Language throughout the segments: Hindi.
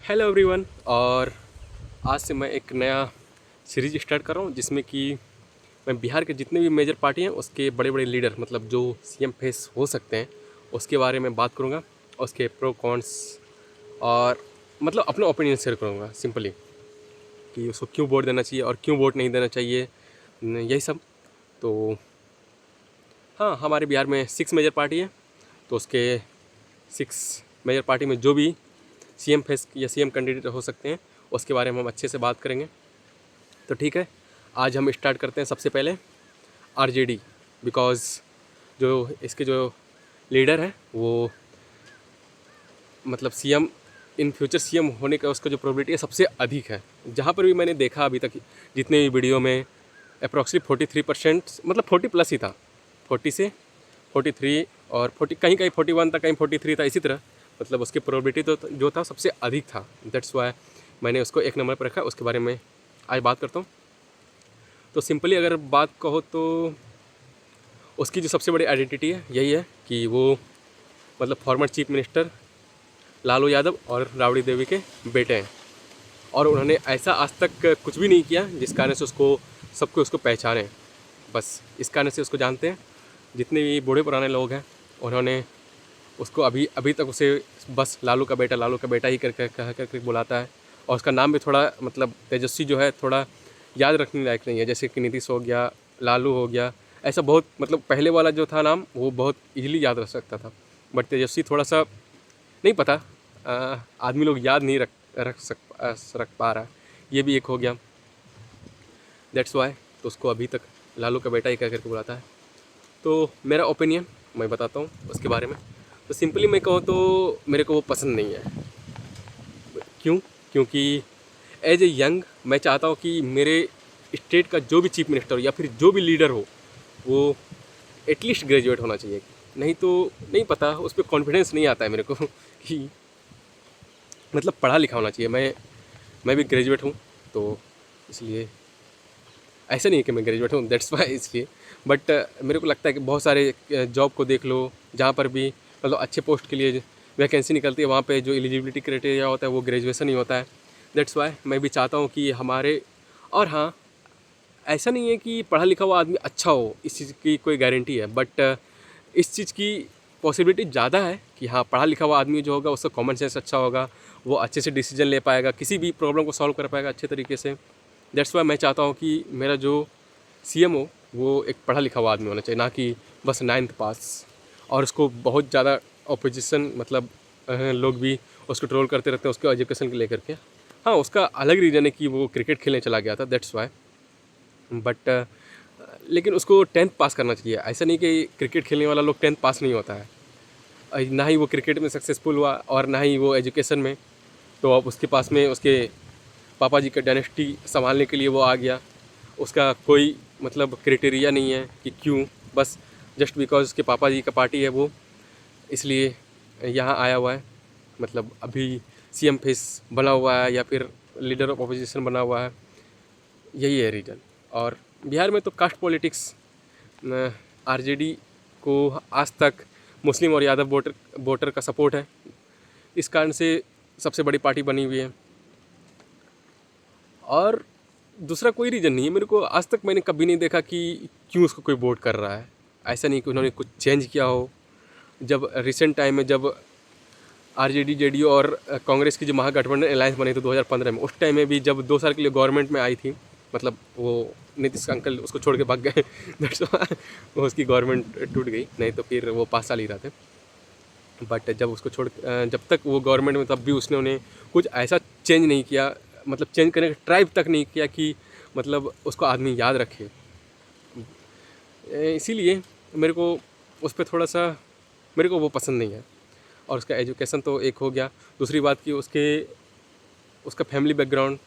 Hello everyone. और आज से मैं एक नया सीरीज स्टार्ट कर रहा हूँ जिसमें कि मैं बिहार के जितने भी मेजर पार्टी हैं उसके बड़े बड़े लीडर मतलब जो सीएम फेस हो सकते हैं उसके बारे में बात करूँगा। उसके प्रो कॉन्स और मतलब अपना ओपिनियन शेयर करूँगा सिंपली कि उसको क्यों वोट देना चाहिए और क्यों वोट नहीं देना चाहिए, यही सब। तो हाँ, हमारे बिहार में 6 मेजर पार्टी है, तो उसके 6 मेजर पार्टी में जो भी सीएम फेस या सीएम कैंडिडेट हो सकते हैं उसके बारे में हम अच्छे से बात करेंगे। तो ठीक है, आज हम स्टार्ट करते हैं सबसे पहले आरजेडी। बिकॉज़ जो इसके जो लीडर हैं वो मतलब सीएम इन फ्यूचर सीएम होने का उसका जो प्रोबेबिलिटी है सबसे अधिक है। जहाँ पर भी मैंने देखा अभी तक जितने भी वीडियो में अप्रॉक्सीमेट 43% मतलब 40 प्लस ही था, 40 से 43 और 40 कहीं कहीं 41 था, कहीं 43 था, इसी तरह मतलब उसकी प्रोबेबिलिटी तो जो था सबसे अधिक था। दैट्स वाई मैंने उसको एक नंबर पर रखा। उसके बारे में आज बात करता हूँ। तो सिंपली अगर बात कहो तो उसकी जो सबसे बड़ी आइडेंटिटी है यही है कि वो मतलब former chief minister Lalu Yadav और राबड़ी देवी के बेटे हैं। और उन्होंने ऐसा आज तक कुछ भी नहीं किया जिस कारण से सबको उसको पहचाने। बस इस कारण से उसको जानते हैं जितने भी बूढ़े पुराने लोग हैं। उन्होंने उसको अभी तक उसे बस लालू का बेटा ही करके बुलाता है। और उसका नाम भी थोड़ा मतलब तेजस्वी जो है थोड़ा याद रखने लायक नहीं है। जैसे कि नीतीश हो गया, लालू हो गया, ऐसा बहुत मतलब पहले वाला जो था नाम वो बहुत इजीली याद रख सकता था। बट तेजस्वी थोड़ा सा नहीं पता, आदमी लोग याद नहीं रख पा रहा है, ये भी एक हो गया। दैट्स वाई तो उसको अभी तक लालू का बेटा ही करके बुलाता है। तो मेरा ओपिनियन मैं बताता हूँ उसके बारे में। तो सिंपली मैं कहूँ तो मेरे को वो पसंद नहीं है। क्यों? क्योंकि एज ए यंग मैं चाहता हूँ कि मेरे स्टेट का जो भी चीफ मिनिस्टर हो या फिर जो भी लीडर हो वो एटलीस्ट ग्रेजुएट होना चाहिए। नहीं तो नहीं पता, उस पर कॉन्फिडेंस नहीं आता है मेरे को कि मतलब पढ़ा लिखा होना चाहिए। मैं भी ग्रेजुएट हूँ, तो इसलिए ऐसा नहीं है कि मैं ग्रेजुएट हूँ दैट्स वाई इसलिए। बट मेरे को लगता है कि बहुत सारे जॉब को देख लो जहाँ पर भी मतलब अच्छे पोस्ट के लिए वैकेंसी निकलती है वहाँ पे जो एलिजिबिलिटी क्राइटेरिया होता है वो ग्रेजुएशन ही होता है। दैट्स वाई मैं भी चाहता हूँ कि हमारे और हाँ, ऐसा नहीं है कि पढ़ा लिखा हुआ आदमी अच्छा हो, इस चीज़ की कोई गारंटी है। बट इस चीज़ की पॉसिबिलिटी ज़्यादा है कि हाँ, पढ़ा लिखा हुआ आदमी जो होगा उसका कॉमन सेंस अच्छा होगा, वो अच्छे से डिसीजन ले पाएगा, किसी भी प्रॉब्लम को सॉल्व कर पाएगा अच्छे तरीके से। दैट्स वाई मैं चाहता हूँ कि मेरा जो सीएम हो वो एक पढ़ा लिखा हुआ आदमी होना चाहिए, ना कि बस 9th पास। और उसको बहुत ज़्यादा अपोजिशन मतलब लोग भी उसको ट्रोल करते रहते हैं उसके एजुकेशन को लेकर के। हाँ, उसका अलग रीज़न है कि वो क्रिकेट खेलने चला गया था, दैट्स वाई। बट लेकिन उसको 10th पास करना चाहिए। ऐसा नहीं कि क्रिकेट खेलने वाला लोग 10th पास नहीं होता है, ना ही वो क्रिकेट में सक्सेसफुल हुआ और ना ही वो एजुकेशन में। तो अब उसके पास में उसके पापा जी का डायनेस्टी संभालने के लिए वो आ गया। उसका कोई मतलब क्राइटेरिया नहीं है कि क्यों, बस जस्ट बिकॉज उसके पापा जी का पार्टी है वो, इसलिए यहाँ आया हुआ है। मतलब अभी सीएम फेस बना हुआ है या फिर लीडर ऑफ अपोजिशन बना हुआ है, यही है रीज़न। और बिहार में तो कास्ट पॉलिटिक्स, आरजेडी को आज तक मुस्लिम और यादव वोटर का सपोर्ट है, इस कारण से सबसे बड़ी पार्टी बनी हुई है। और दूसरा कोई रीज़न नहीं है। मेरे को आज तक मैंने कभी नहीं देखा कि क्यों उसको कोई वोट कर रहा है। ऐसा नहीं कि उन्होंने कुछ चेंज किया हो। जब रिसेंट टाइम में जब आरजेडी जेडीयू और कांग्रेस की जो महागठबंधन अलायंस बनी थी 2015 में, उस टाइम में भी जब 2 साल के लिए गवर्नमेंट में आई थी, मतलब वो नीतीश अंकल उसको छोड़ के भाग गए वो उसकी गवर्नमेंट टूट गई, नहीं तो फिर वो 5 साल ही रहे थे। बट जब उसको जब तक वो गवर्नमेंट में तब भी उसने उन्हें कुछ ऐसा चेंज नहीं किया, मतलब चेंज करने का ट्राई तक नहीं किया कि मतलब उसको आदमी याद रखे। इसीलिए मेरे को उस पर थोड़ा सा मेरे को वो पसंद नहीं है। और उसका एजुकेशन तो एक हो गया। दूसरी बात कि उसका फैमिली बैकग्राउंड,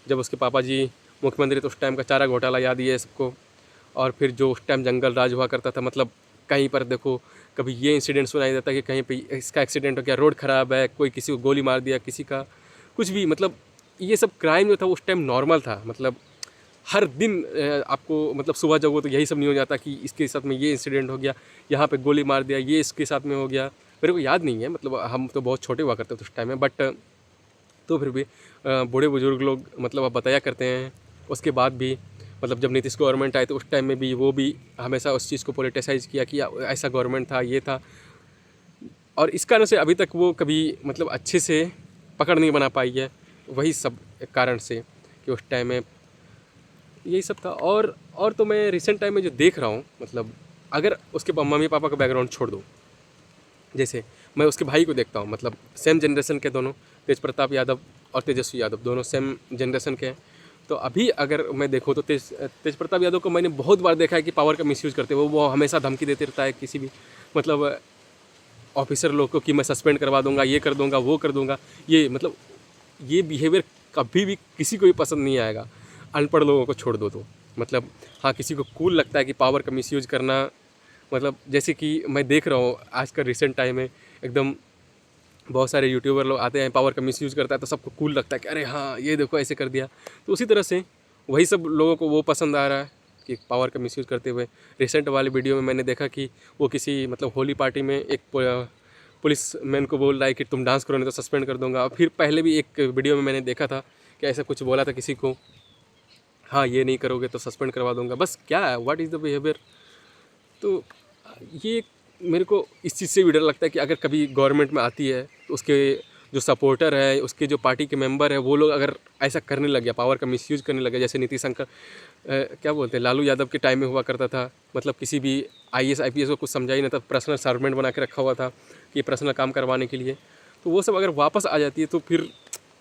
जब उसके पापा जी मुख्यमंत्री तो उस टाइम का चारा घोटाला याद ही है सबको। और फिर जो उस टाइम जंगल राज हुआ करता था, मतलब कहीं पर देखो कभी ये इंसिडेंट सुनाई देता कि कहीं पे इसका एक्सीडेंट हो गया, रोड ख़राब है, कोई किसी को गोली मार दिया, किसी का कुछ भी, मतलब ये सब क्राइम जो था उस टाइम नॉर्मल था। मतलब हर दिन आपको मतलब सुबह जगो तो यही सब नहीं हो जाता कि इसके साथ में ये इंसिडेंट हो गया, यहाँ पे गोली मार दिया, ये इसके साथ में हो गया। मेरे को याद नहीं है, मतलब हम तो बहुत छोटे हुआ करते थे उस टाइम में। बट तो फिर भी बूढ़े बुजुर्ग लोग मतलब अब बताया करते हैं। उसके बाद भी मतलब जब नीतीश गवर्नमेंट आई तो उस टाइम में भी वो भी हमेशा उस चीज़ को पॉलिटिसाइज़ किया कि ऐसा गवर्नमेंट था, ये था, और इस कारण से अभी तक वो कभी मतलब अच्छे से पकड़ नहीं बना पाई है। वही सब कारण से कि उस टाइम में यही सब था। और तो मैं रिसेंट टाइम में जो देख रहा हूँ, मतलब अगर उसके मम्मी पापा का बैकग्राउंड छोड़ दूँ, जैसे मैं उसके भाई को देखता हूँ, मतलब सेम जनरेशन के दोनों, तेज प्रताप यादव और तेजस्वी यादव दोनों सेम जनरेशन के हैं। तो अभी अगर मैं देखूँ तो तेज प्रताप यादव को मैंने बहुत बार देखा है कि पावर का मिसयूज़ करते हुए वो हमेशा धमकी देते रहता है किसी भी मतलब ऑफिसर लोग को कि मैं सस्पेंड करवा दूंगा, ये कर दूंगा, वो कर दूंगा। ये मतलब ये बिहेवियर कभी भी किसी को भी पसंद नहीं आएगा, अनपढ़ लोगों को छोड़ दो तो। मतलब हाँ, किसी को कूल लगता है कि पावर का मिसयूज़ करना, मतलब जैसे कि मैं देख रहा हूँ आज का रिसेंट टाइम में एकदम बहुत सारे यूट्यूबर लोग आते हैं, पावर का मिसयूज़ करता है तो सबको कूल लगता है कि अरे हाँ ये देखो ऐसे कर दिया। तो उसी तरह से वही सब लोगों को वो पसंद आ रहा है कि पावर का मिसयूज़ करते हुए। रिसेंट वाले वीडियो में मैंने देखा कि वो किसी मतलब होली पार्टी में एक पुलिस मैन को बोल रहा है कि तुम डांस करो नहीं तो सस्पेंड कर दूंगा। और फिर पहले भी एक वीडियो में मैंने देखा था कि ऐसा कुछ बोला था किसी को, हाँ ये नहीं करोगे तो सस्पेंड करवा दूंगा। बस क्या है, व्हाट इज़ द बिहेवियर। तो ये मेरे को इस चीज़ से भी डर लगता है कि अगर कभी गवर्नमेंट में आती है तो उसके जो सपोर्टर है, उसके जो पार्टी के मेंबर है, वो लोग अगर ऐसा करने लग गया, पावर का मिसयूज़ करने लगे, जैसे नीतीश अंकल क्या बोलते हैं, लालू यादव के टाइम में हुआ करता था। मतलब किसी भी आईएएस आईपीएस को कुछ समझा ही नहीं था, पर्सनल सर्वेंट बना के रखा हुआ था कि पर्सनल काम करवाने के लिए। तो वो सब अगर वापस आ जाती है तो फिर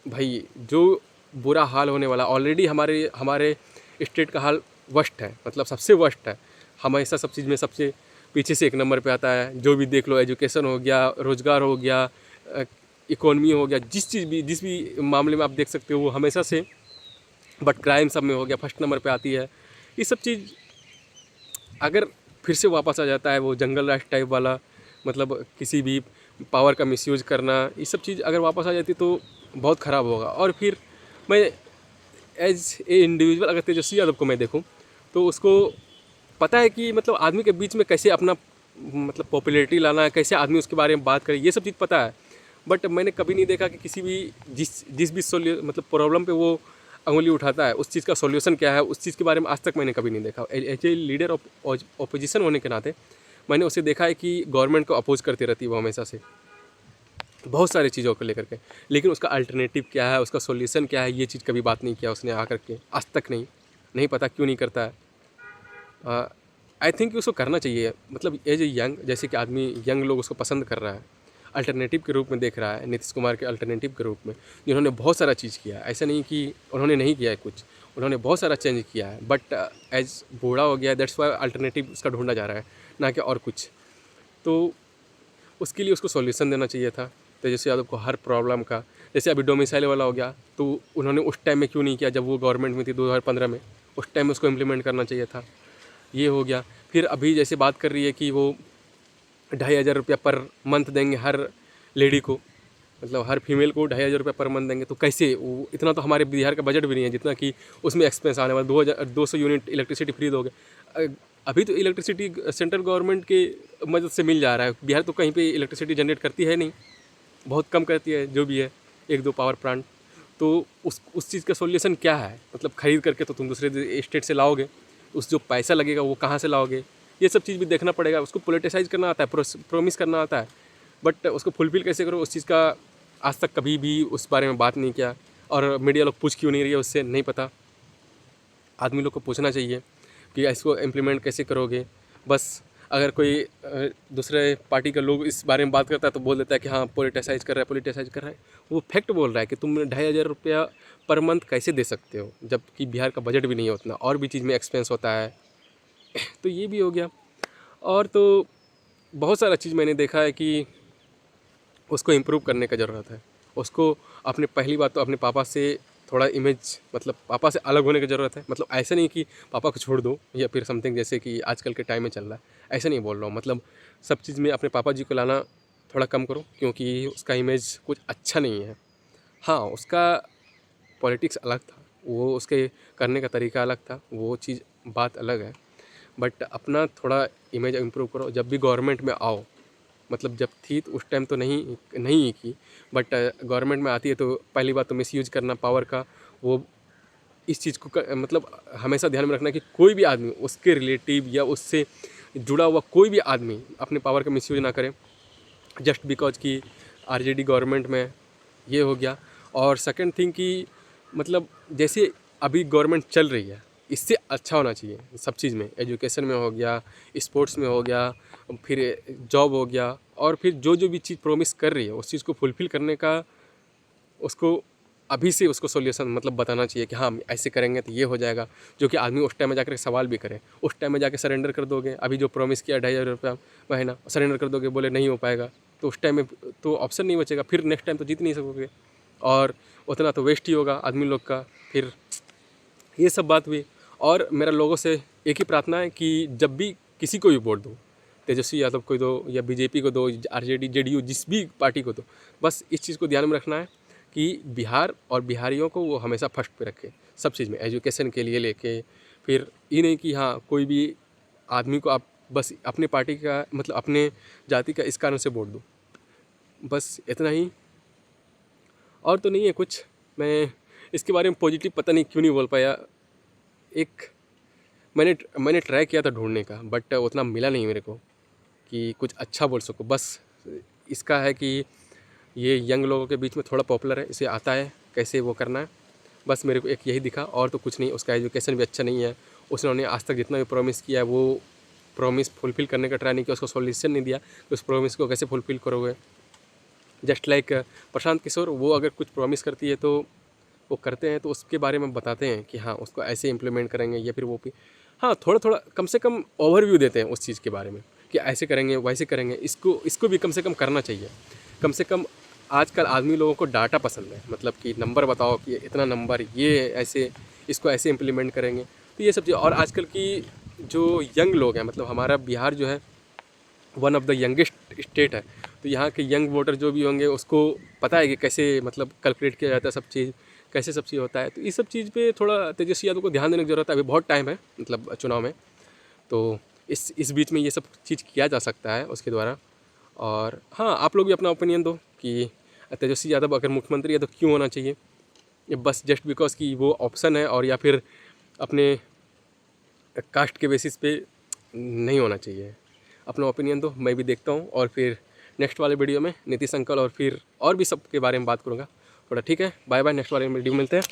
भाई जो बुरा हाल होने वाला, ऑलरेडी हमारे हमारे स्टेट का हाल वर्स्ट है, मतलब सबसे वर्स्ट है। हमेशा सब चीज़ में सबसे पीछे से एक नंबर पे आता है। जो भी देख लो, एजुकेशन हो गया, रोज़गार हो गया, इकोनॉमी हो गया, जिस भी मामले में आप देख सकते हो वो हमेशा से, बट क्राइम सब में हो गया फर्स्ट नंबर पे आती है। ये सब चीज़ अगर फिर से वापस आ जाता है, वो जंगल राज टाइप वाला, मतलब किसी भी पावर का मिसयूज़ करना, ये सब चीज़ अगर वापस आ जाती तो बहुत ख़राब होगा। और फिर मैं एज ए इंडिविजुअल अगर तेजस्वी यादव को मैं देखूं तो उसको पता है कि मतलब आदमी के बीच में कैसे अपना मतलब पॉपुलैरिटी लाना है, कैसे आदमी उसके बारे में बात करे, ये सब चीज़ पता है। बट मैंने कभी नहीं देखा कि किसी भी जिस भी मतलब प्रॉब्लम पे वो अंगुली उठाता है, उस चीज़ का सॉल्यूशन क्या है, उस चीज़ के बारे में आज तक मैंने कभी नहीं देखा। As a leader of opposition होने के नाते मैंने उसे देखा है कि गवर्नमेंट को अपोज करती रहती है वो हमेशा से, बहुत सारी चीज़ों को लेकर के। लेकिन उसका अल्टरनेटिव क्या है, उसका सॉल्यूशन क्या है, ये चीज़ कभी बात नहीं किया उसने आकर के, आज तक नहीं पता क्यों नहीं करता है। आई थिंक उसको करना चाहिए, मतलब एज ए यंग, जैसे कि आदमी यंग लोग उसको पसंद कर रहा है, अल्टरनेटिव के रूप में देख रहा है, नीतीश कुमार के अल्टरनेटिव के रूप में, जिन्होंने बहुत सारा चीज़ किया है। ऐसा नहीं कि उन्होंने नहीं किया है कुछ, उन्होंने बहुत सारा चेंज किया है। बट एज बूढ़ा हो गया, दैट्स वाई अल्टरनेटिव उसका ढूंढा जा रहा है, ना कि और कुछ। तो उसके लिए उसको सॉल्यूशन देना चाहिए था तेजस्वी यादव को हर प्रॉब्लम का। जैसे अभी डोमिसाइल वाला हो गया, तो उन्होंने उस टाइम में क्यों नहीं किया जब वो गवर्नमेंट में थी 2015 में, उस टाइम में उसको इम्प्लीमेंट करना चाहिए था। ये हो गया। फिर अभी जैसे बात कर रही है कि वो 2,500 रुपया पर मंथ देंगे हर लेडी को, मतलब हर फीमेल को 2,500 रुपया पर मंथ देंगे। तो कैसे, वो इतना तो हमारे बिहार का बजट भी नहीं है जितना कि उसमें एक्सपेंस आने वाला। 200 यूनिट इलेक्ट्रिसिटी फ्री दोगे। अभी तो इलेक्ट्रिसिटी सेंट्रल गवर्नमेंट के मदद से मिल जा रहा है। बिहार तो कहीं पे इलेक्ट्रिसिटी जनरेट करती है नहीं, बहुत कम करती है, जो भी है 1-2 पावर प्लांट। तो उस चीज़ का सॉल्यूशन क्या है, मतलब ख़रीद करके तो तुम दूसरे स्टेट से लाओगे, उस जो पैसा लगेगा वो कहाँ से लाओगे, ये सब चीज़ भी देखना पड़ेगा। उसको पोलिटिसाइज़ करना आता है, प्रोमिस करना आता है, बट उसको फुलफिल कैसे करो, उस चीज़ का आज तक कभी भी उस बारे में बात नहीं किया। और मीडिया लोग पूछ क्यों नहीं रही है उससे नहीं पता। आदमी लोग को पूछना चाहिए कि इसको इम्प्लीमेंट कैसे करोगे। बस अगर कोई दूसरे पार्टी का लोग इस बारे में बात करता है तो बोल देता है कि हाँ पोलिटिसाइज़ कर रहा है। वो फैक्ट बोल रहा है कि तुम 2,500 रुपया पर मंथ कैसे दे सकते हो, जबकि बिहार का बजट भी नहीं है उतना, और भी चीज़ में एक्सपेंस होता है। तो ये भी हो गया। और तो बहुत सारा चीज़ मैंने देखा है कि उसको इम्प्रूव करने का ज़रूरत है। उसको अपने पहली बात तो अपने पापा से थोड़ा इमेज, मतलब पापा से अलग होने की ज़रूरत है। मतलब ऐसा नहीं कि पापा को छोड़ दो या फिर समथिंग, जैसे कि आजकल के टाइम में चल रहा है, ऐसा नहीं बोल रहा हूँ। मतलब सब चीज़ में अपने पापा जी को लाना थोड़ा कम करो, क्योंकि उसका इमेज कुछ अच्छा नहीं है। हाँ, उसका पॉलिटिक्स अलग था, वो उसके करने का तरीका अलग था, वो चीज़ बात अलग है। बट अपना थोड़ा इमेज इम्प्रूव करो, जब भी गवर्नमेंट में आओ मतलब जब थी तो उस टाइम तो नहीं नहीं की, बट गवर्नमेंट में आती है तो पहली बात तो मिसयूज करना पावर का, वो इस चीज़ को मतलब हमेशा ध्यान में रखना कि कोई भी आदमी उसके रिलेटिव या उससे जुड़ा हुआ कोई भी आदमी अपने पावर का मिसयूज ना करे, जस्ट बिकॉज कि आरजेडी गवर्नमेंट में ये हो गया। और सेकंड थिंग कि मतलब जैसे अभी गवर्नमेंट चल रही है, इससे अच्छा होना चाहिए सब चीज़ में, एजुकेशन में हो गया, स्पोर्ट्स में हो गया, फिर जॉब हो गया, और फिर जो जो भी चीज़ प्रोमिस कर रही है उस चीज़ को फुलफ़िल करने का उसको अभी से उसको सॉल्यूशन मतलब बताना चाहिए कि हाँ ऐसे करेंगे तो ये हो जाएगा, जो कि आदमी उस टाइम में जाकर सवाल भी करे। उस टाइम में जाके सरेंडर कर दोगे, अभी जो प्रॉमिस किया 2,500 रुपया महीना सरेंडर कर दोगे, बोले नहीं हो पाएगा, तो उस टाइम में तो ऑप्शन नहीं बचेगा, फिर नेक्स्ट टाइम तो जीत नहीं सकोगे, और उतना तो वेस्ट ही होगा आदमी लोग का। फिर ये सब बात हुई। और मेरा लोगों से एक ही प्रार्थना है कि जब भी किसी को भी वोट दो, तेजस्वी यादव को दो या बीजेपी को दो, आरजेडी जेडीयू जिस भी पार्टी को दो, बस इस चीज़ को ध्यान में रखना है कि बिहार और बिहारियों को वो हमेशा फर्स्ट पे रखे सब चीज़ में, एजुकेशन के लिए लेके, फिर ये नहीं कि हाँ कोई भी आदमी को आप बस अपने पार्टी का मतलब अपने जाति का इस कारण से वोट दो, बस इतना ही, और तो नहीं है कुछ। मैं इसके बारे में पॉजिटिव पता नहीं क्यों नहीं बोल पाया। एक मैंने ट्राई किया था ढूंढने का, बट उतना मिला नहीं मेरे को कि कुछ अच्छा बोल सकूँ। बस इसका है कि ये यंग लोगों के बीच में थोड़ा पॉपुलर है, इसे आता है कैसे वो करना है, बस मेरे को एक यही दिखा, और तो कुछ नहीं। उसका एजुकेशन भी अच्छा नहीं है, उसने आज तक जितना भी प्रॉमिस किया है वो प्रॉमिस फुलफ़िल करने का ट्राई नहीं किया, उसको सॉल्यूशन नहीं दिया, तो उस प्रॉमिस को कैसे फुलफ़िल करोगे। जस्ट लाइक प्रशांत किशोर, वो अगर कुछ प्रॉमिस करती है तो वो करते हैं, तो उसके बारे में बताते हैं कि हाँ उसको ऐसे इम्प्लीमेंट करेंगे, या फिर वो भी हाँ थोड़ा थोड़ा कम से कम ओवरव्यू देते हैं उस चीज़ के बारे में कि ऐसे करेंगे वैसे करेंगे, इसको भी कम से कम करना चाहिए। कम से कम आजकल आदमी लोगों को डाटा पसंद है, मतलब कि नंबर बताओ कि इतना नंबर ये ऐसे, इसको ऐसे इम्प्लीमेंट करेंगे, तो ये सब चीज़। और आजकल की जो यंग लोग हैं, मतलब हमारा बिहार जो है one of the youngest state है, तो यहाँ के यंग वोटर जो भी होंगे उसको पता है कि कैसे मतलब कैलकुलेट किया जाता है सब चीज़, कैसे सब चीज़ होता है। तो इस सब चीज़ पे थोड़ा तेजस्वी यादव को ध्यान देने की ज़रूरत है, अभी बहुत टाइम है मतलब चुनाव में, तो इस बीच में ये सब चीज़ किया जा सकता है उसके द्वारा। और हाँ आप लोग भी अपना ओपिनियन दो कि तेजस्वी यादव अगर मुख्यमंत्री है तो क्यों होना चाहिए, ये बस जस्ट बिकॉज कि वो ऑप्शन है, और या फिर अपने कास्ट के बेसिस पे नहीं होना चाहिए। अपना ओपिनियन दो, मैं भी देखता हूँ, और फिर नेक्स्ट वाले वीडियो में नीतीश अंकल और फिर और भी सब के बारे में बात करूँगा थोड़ा। ठीक है, बाय बाय, नेक्स्ट वाले वीडियो में मिलते हैं।